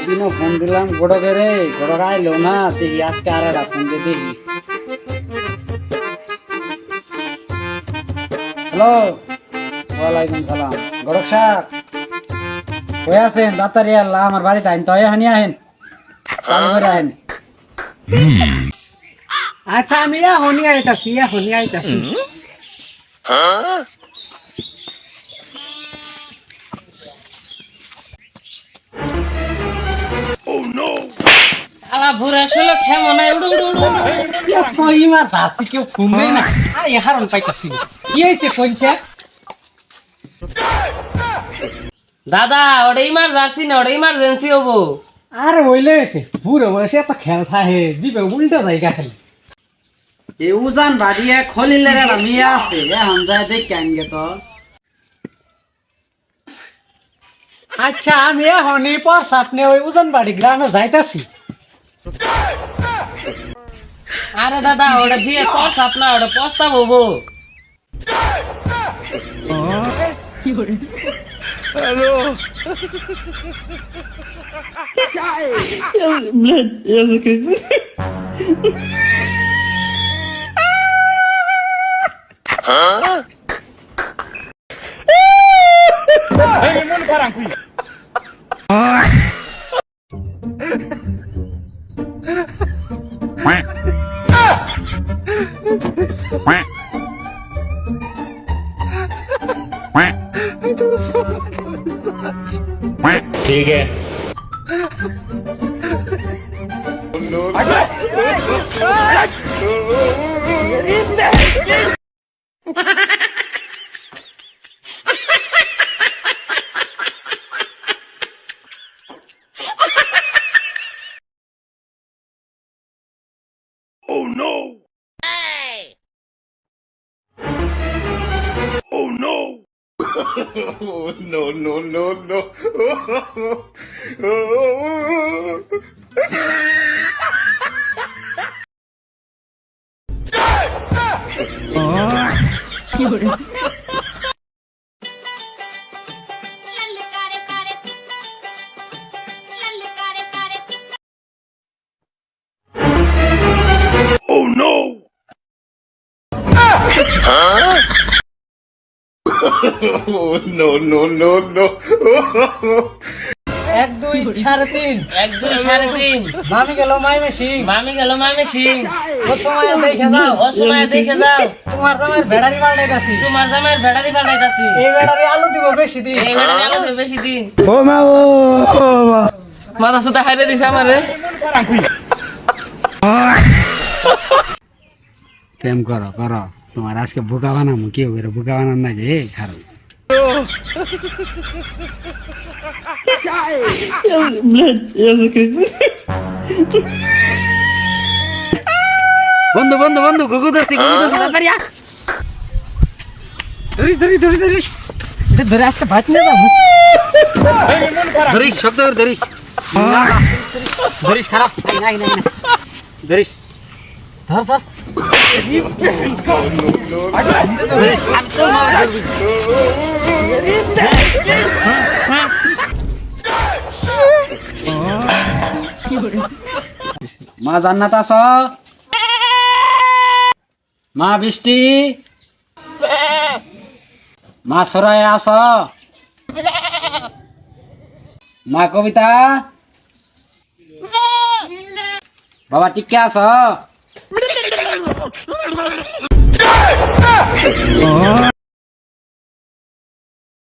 দিনও ফোন দিলাম গড়কে রে, গড়ক আইলো না। দেখি আজকে আর একটা ফোন দিয়ে দেখি। হ্যালো, ওয়ালাইকুম সালাম। গড়ক সাহেব কই আছেন? তাড়াতাড়ি আল্লাহ আমার বাড়িতে আইন তো, এখানে আহেন, চালু করে আহেন। আচ্ছা আমি এখনই আইতাছি। আলা ভোরে আসলে কেমন নাই উড়ু উড়ু উড়ু কই মার দাসি কেউ ঘুমবে না আর হারন পাইতাছি কি হইছে কইছে দাদা ওটা ইমার্জেন্সি না ওটা ইমার্জেন্সি হবো আরে হইলে হইছে ভোরে বসে এত খেল থাকে জিবে উল্টা জায়গা খালি এই উজান বাড়িয়ে খলিলে রে মিয়া আছে, এখন যায় দেখে আনগে তো। আচ্ছা আমি এখনই পর সাপনে ওই উজন বাড়ি গ্রামে যাইতাছি আরে দাদা ওটা দিয়ে পর সাপ না ওটা প্রস্তাব হবো কি করে হ্যালো ठीक है Oh no! Oh no! Oh no no no no! Oh no! Huh? Oh no no no no! 1 2 3.5 1 2 3.5 মামি গেল মাইমেশি ও সময় দেখে যাও তোমার জামাইয়ের ব্যাটারি পাল্টাইতাছি এই ব্যাটারি আলু দিব বেশি দিন ও মা মাথা সুতা খাইতে দিছে আমারে প্রেম করো করো, তোমার আজকে বোকা বানাবো। কি হবে বোকা বানান নাকি খারাপ। বন্ধু বন্ধু বন্ধু গুগু ধরছি ধরিস ধরে আজকে ভাত নিয়ে যাবো। ধরিস শক্ত করে ধরিস খারাপ নাই ধরিস ধর ধর মা জান্নাত আছ? মা বৃষ্টি? মা সরায় আছ? মা কবিতা? বাবা টিকে আছ?